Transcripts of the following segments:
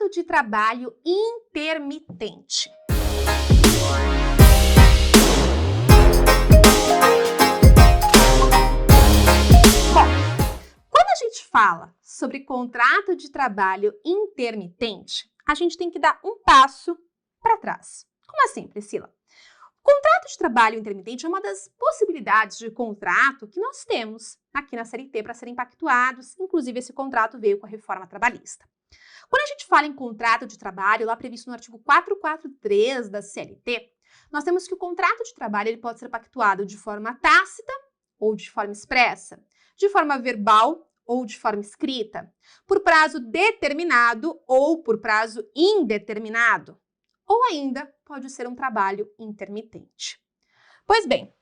contrato de trabalho intermitente. Bom, quando a gente fala sobre contrato de trabalho intermitente, a gente tem que dar um passo para trás. Como assim, Priscila? O contrato de trabalho intermitente é uma das possibilidades de contrato que nós temos aqui na CLT para serem pactuados. Inclusive, esse contrato veio com a reforma trabalhista. Quando a gente fala em contrato de trabalho, lá previsto no artigo 443 da CLT, nós temos que o contrato de trabalho ele pode ser pactuado de forma tácita ou de forma expressa, de forma verbal ou de forma escrita, por prazo determinado ou por prazo indeterminado, ou ainda pode ser um trabalho intermitente. Pois bem,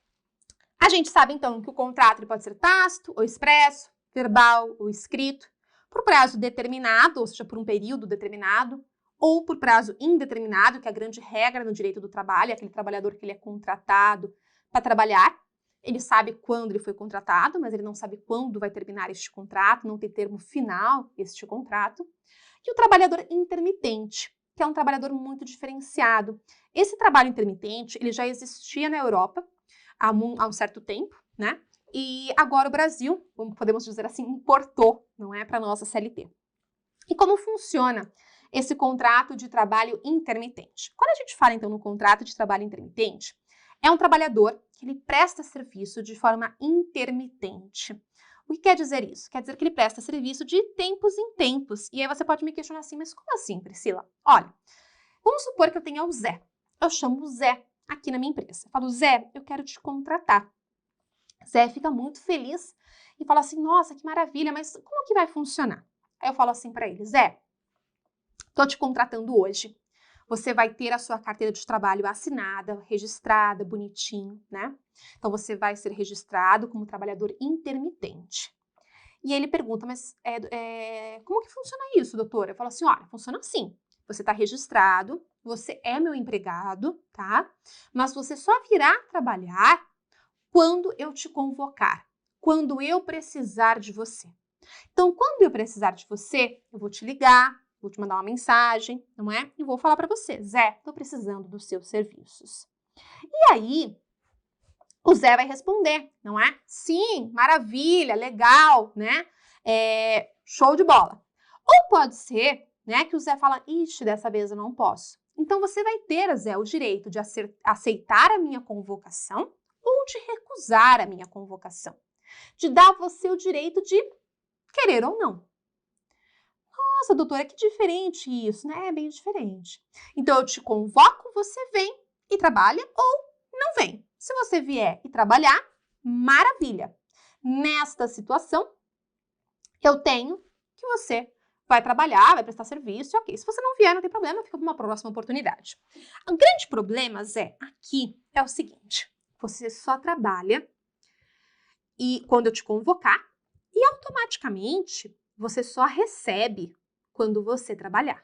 a gente sabe então que o contrato ele pode ser tácito ou expresso, verbal ou escrito, por prazo determinado, ou seja, por um período determinado, ou por prazo indeterminado, que é a grande regra no direito do trabalho, é aquele trabalhador que ele é contratado para trabalhar. Ele sabe quando ele foi contratado, mas ele não sabe quando vai terminar este contrato, não tem termo final este contrato. E o trabalhador intermitente, que é um trabalhador muito diferenciado. Esse trabalho intermitente, ele já existia na Europa há um certo tempo, né? E agora o Brasil, podemos dizer assim, importou, não é, para a nossa CLT. E como funciona esse contrato de trabalho intermitente? Quando a gente fala, então, no contrato de trabalho intermitente, é um trabalhador que ele presta serviço de forma intermitente. O que quer dizer isso? Quer dizer que ele presta serviço de tempos em tempos. E aí você pode me questionar assim, mas como assim, Priscila? Olha, vamos supor que eu tenha o Zé. Eu chamo o Zé aqui na minha empresa. Eu falo, Zé, eu quero te contratar. Zé fica muito feliz e fala assim, nossa, que maravilha, mas como que vai funcionar? Aí eu falo assim para ele, Zé, tô te contratando hoje. Você vai ter a sua carteira de trabalho assinada, registrada, bonitinho, né? Então, você vai ser registrado como trabalhador intermitente. E ele pergunta, mas como que funciona isso, doutora? Eu falo assim, olha, funciona assim. Você está registrado, você é meu empregado, tá? Mas você só virá trabalhar quando eu te convocar, quando eu precisar de você. Então, quando eu precisar de você, eu vou te ligar, vou te mandar uma mensagem, não é? E vou falar para você, Zé, estou precisando dos seus serviços. E aí, o Zé vai responder, não é? Sim, maravilha, legal, né? Show de bola. Ou pode ser, né, que o Zé fala, ixi, dessa vez eu não posso. Então, você vai ter, Zé, o direito de aceitar a minha convocação ou de recusar a minha convocação. De dar a você o direito de querer ou não. Nossa, doutora, que diferente isso, né? É bem diferente. Então, eu te convoco, você vem e trabalha ou não vem. Se você vier e trabalhar, maravilha. Nesta situação, eu tenho que você vai trabalhar, vai prestar serviço, ok. Se você não vier, não tem problema, fica para uma próxima oportunidade. O grande problema, Zé, aqui é o seguinte. Você só trabalha e quando eu te convocar e automaticamente você só recebe quando você trabalhar.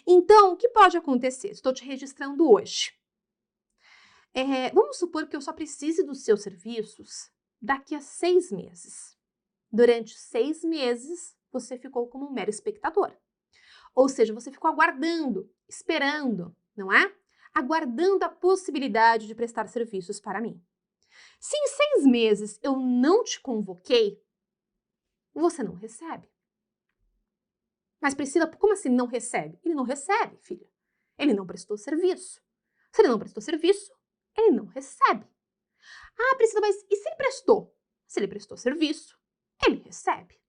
Então, o que pode acontecer? Estou te registrando hoje. Vamos supor que eu só precise dos seus serviços daqui a 6 meses. Durante 6 meses, você ficou como um mero espectador. Ou seja, você ficou aguardando, esperando, não é? Aguardando a possibilidade de prestar serviços para mim. Se em 6 meses eu não te convoquei, você não recebe. Mas Priscila, como assim não recebe? Ele não recebe, filha. Ele não prestou serviço. Se ele não prestou serviço, ele não recebe. Ah, Priscila, mas e se ele prestou? Se ele prestou serviço, ele recebe.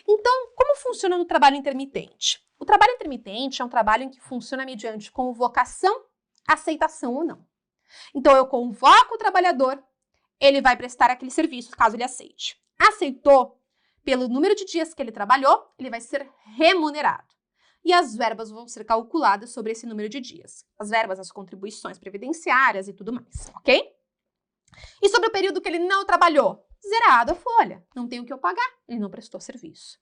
Então, como funciona no trabalho intermitente? O trabalho intermitente é um trabalho em que funciona mediante convocação, aceitação ou não. Então, eu convoco o trabalhador, ele vai prestar aquele serviço, caso ele aceite. Aceitou? Pelo número de dias que ele trabalhou, ele vai ser remunerado. E as verbas vão ser calculadas sobre esse número de dias. As verbas, as contribuições previdenciárias e tudo mais, ok? E sobre o período que ele não trabalhou? Zerado a folha. Não tem o que eu pagar. Ele não prestou serviço.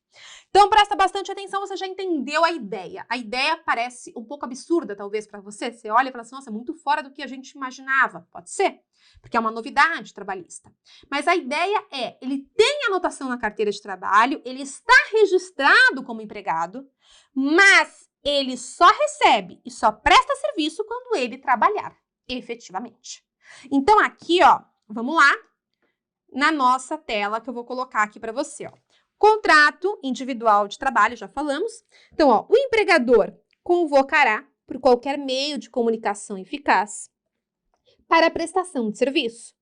Então, presta bastante atenção, você já entendeu a ideia. A ideia parece um pouco absurda, talvez, para você. Você olha e fala assim, nossa, é muito fora do que a gente imaginava. Pode ser, porque é uma novidade trabalhista. Mas a ideia é, ele tem anotação na carteira de trabalho, ele está registrado como empregado, mas ele só recebe e só presta serviço quando ele trabalhar efetivamente. Então, aqui, ó, vamos lá na nossa tela que eu vou colocar aqui para você, ó. Contrato individual de trabalho, já falamos. Então, ó, o empregador convocará por qualquer meio de comunicação eficaz para a prestação de serviço,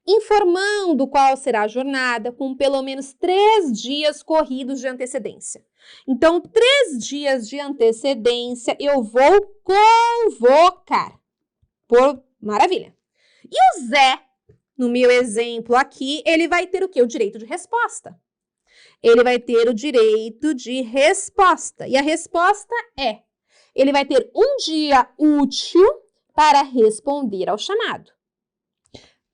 informando qual será a jornada com pelo menos 3 dias corridos de antecedência. Então, 3 dias de antecedência eu vou convocar. Maravilha. E o Zé, no meu exemplo aqui, ele vai ter o quê? O direito de resposta. Ele vai ter o direito de resposta. E a resposta é, ele vai ter um dia útil para responder ao chamado,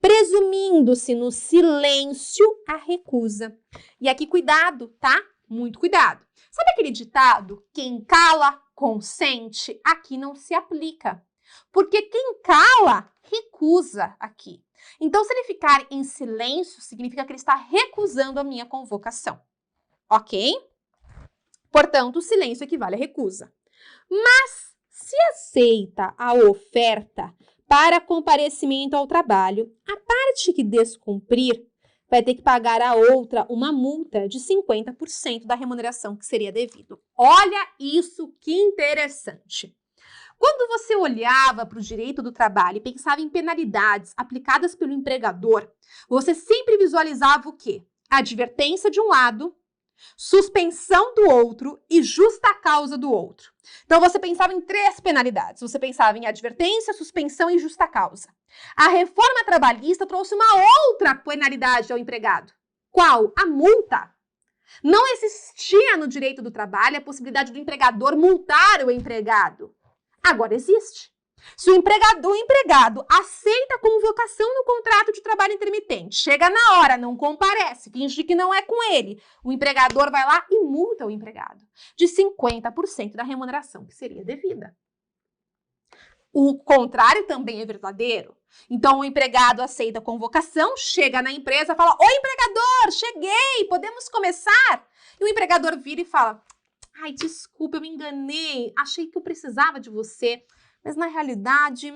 presumindo-se no silêncio a recusa. E aqui, cuidado, tá? Muito cuidado. Sabe aquele ditado, quem cala, consente? Aqui não se aplica. Porque quem cala, recusa aqui. Então, se ele ficar em silêncio, significa que ele está recusando a minha convocação. Ok? Portanto, o silêncio equivale à recusa. Mas, se aceita a oferta para comparecimento ao trabalho, a parte que descumprir vai ter que pagar a outra uma multa de 50% da remuneração que seria devido. Olha isso que interessante. Quando você olhava para o direito do trabalho e pensava em penalidades aplicadas pelo empregador, você sempre visualizava o quê? Advertência de um lado, suspensão do outro e justa causa do outro. Então, você pensava em 3 penalidades. Você pensava em advertência, suspensão e justa causa. A reforma trabalhista trouxe uma outra penalidade ao empregado. Qual? A multa. Não existia no direito do trabalho a possibilidade do empregador multar o empregado. Agora existe. Se o empregado aceita a convocação no contrato de trabalho intermitente, chega na hora, não comparece, finge que não é com ele, o empregador vai lá e multa o empregado de 50% da remuneração que seria devida. O contrário também é verdadeiro. Então, o empregado aceita a convocação, chega na empresa e fala: "Oi, empregador, cheguei, podemos começar?" E o empregador vira e fala: "Ai, desculpa, eu me enganei, achei que eu precisava de você. Mas, na realidade,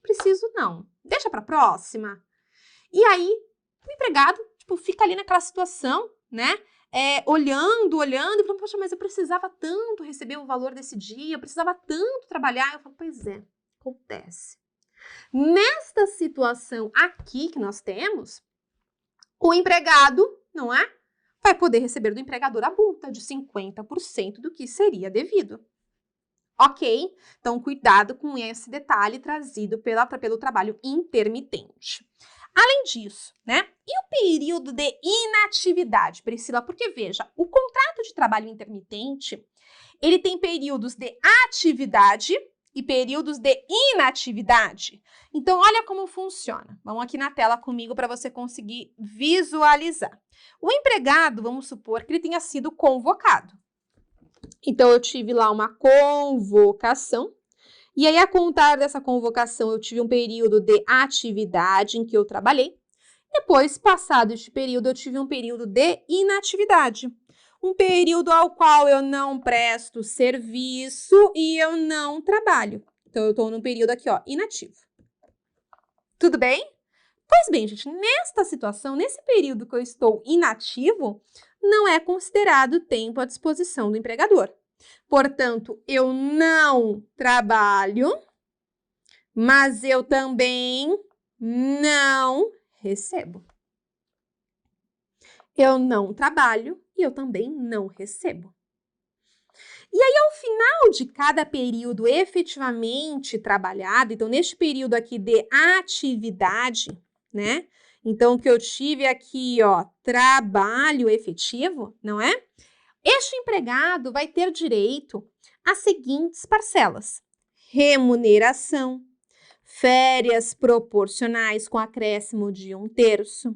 preciso não. Deixa para próxima." E aí, o empregado, fica ali naquela situação, né? Olhando, e falando: "Poxa, mas eu precisava tanto receber o valor desse dia, eu precisava tanto trabalhar." Eu falo: "Pois é, acontece." Nesta situação aqui que nós temos, o empregado, não é? Vai poder receber do empregador a multa de 50% do que seria devido. Ok? Então, cuidado com esse detalhe trazido pelo trabalho intermitente. Além disso, né? E o período de inatividade, Priscila? Porque, veja, o contrato de trabalho intermitente, ele tem períodos de atividade e períodos de inatividade. Então, olha como funciona. Vamos aqui na tela comigo para você conseguir visualizar. O empregado, vamos supor que ele tenha sido convocado. Então, eu tive lá uma convocação, e aí, a contar dessa convocação, eu tive um período de atividade em que eu trabalhei. Depois, passado este período, eu tive um período de inatividade. Um período ao qual eu não presto serviço e eu não trabalho. Então, eu estou num período aqui, ó, inativo. Tudo bem? Pois bem, gente, nesta situação, nesse período que eu estou inativo, não é considerado tempo à disposição do empregador. Portanto, eu não trabalho, mas eu também não recebo. Eu não trabalho e eu também não recebo. E aí, ao final de cada período efetivamente trabalhado, então, neste período aqui de atividade, né? Então, o que eu tive aqui, ó, trabalho efetivo, não é? Este empregado vai ter direito às seguintes parcelas: remuneração, férias proporcionais com acréscimo de 1/3,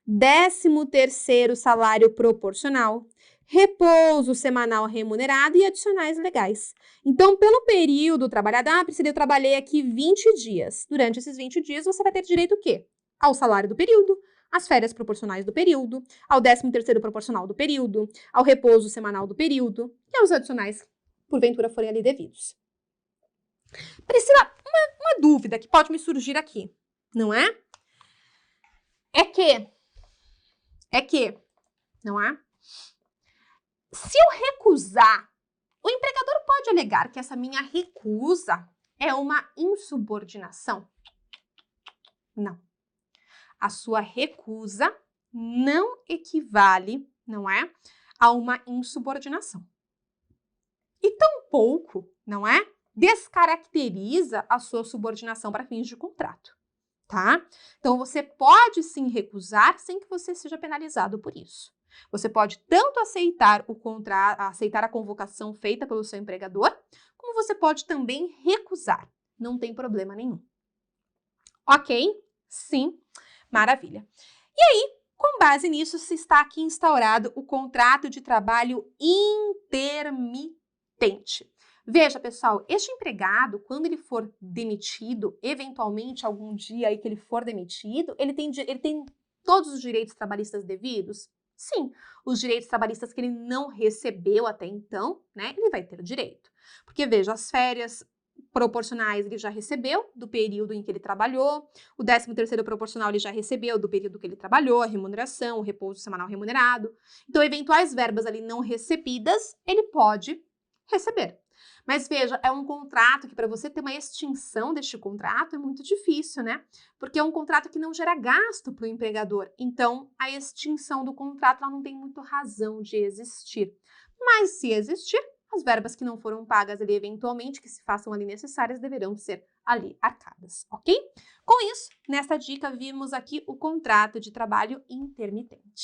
13º salário proporcional, repouso semanal remunerado e adicionais legais. Então, pelo período trabalhado, Priscila, eu trabalhei aqui 20 dias. Durante esses 20 dias, você vai ter direito o quê? Ao salário do período, às férias proporcionais do período, ao 13º proporcional do período, ao repouso semanal do período e aos adicionais porventura forem ali devidos. Priscila, uma dúvida que pode me surgir aqui, não é? É que, não é? Se eu recusar, o empregador pode alegar que essa minha recusa é uma insubordinação? Não. A sua recusa não equivale, não é, a uma insubordinação. E tampouco, não é, descaracteriza a sua subordinação para fins de contrato, tá? Então, você pode sim recusar sem que você seja penalizado por isso. Você pode tanto aceitar aceitar a convocação feita pelo seu empregador, como você pode também recusar. Não tem problema nenhum. Ok? Sim. Maravilha. E aí, com base nisso, se está aqui instaurado o contrato de trabalho intermitente. Veja, pessoal, este empregado, quando ele for demitido, eventualmente algum dia aí que ele for demitido, ele tem todos os direitos trabalhistas devidos? Sim, os direitos trabalhistas que ele não recebeu até então, né, ele vai ter direito. Porque, veja, as férias proporcionais ele já recebeu do período em que ele trabalhou, o 13º proporcional ele já recebeu do período que ele trabalhou, a remuneração, o repouso semanal remunerado. Então, eventuais verbas ali não recebidas, ele pode receber. Mas veja, é um contrato que para você ter uma extinção deste contrato é muito difícil, né? Porque é um contrato que não gera gasto para o empregador. Então, a extinção do contrato ela não tem muito razão de existir. Mas se existir, as verbas que não foram pagas ali eventualmente, que se façam ali necessárias, deverão ser ali arcadas, ok? Com isso, nesta dica, vimos aqui o contrato de trabalho intermitente.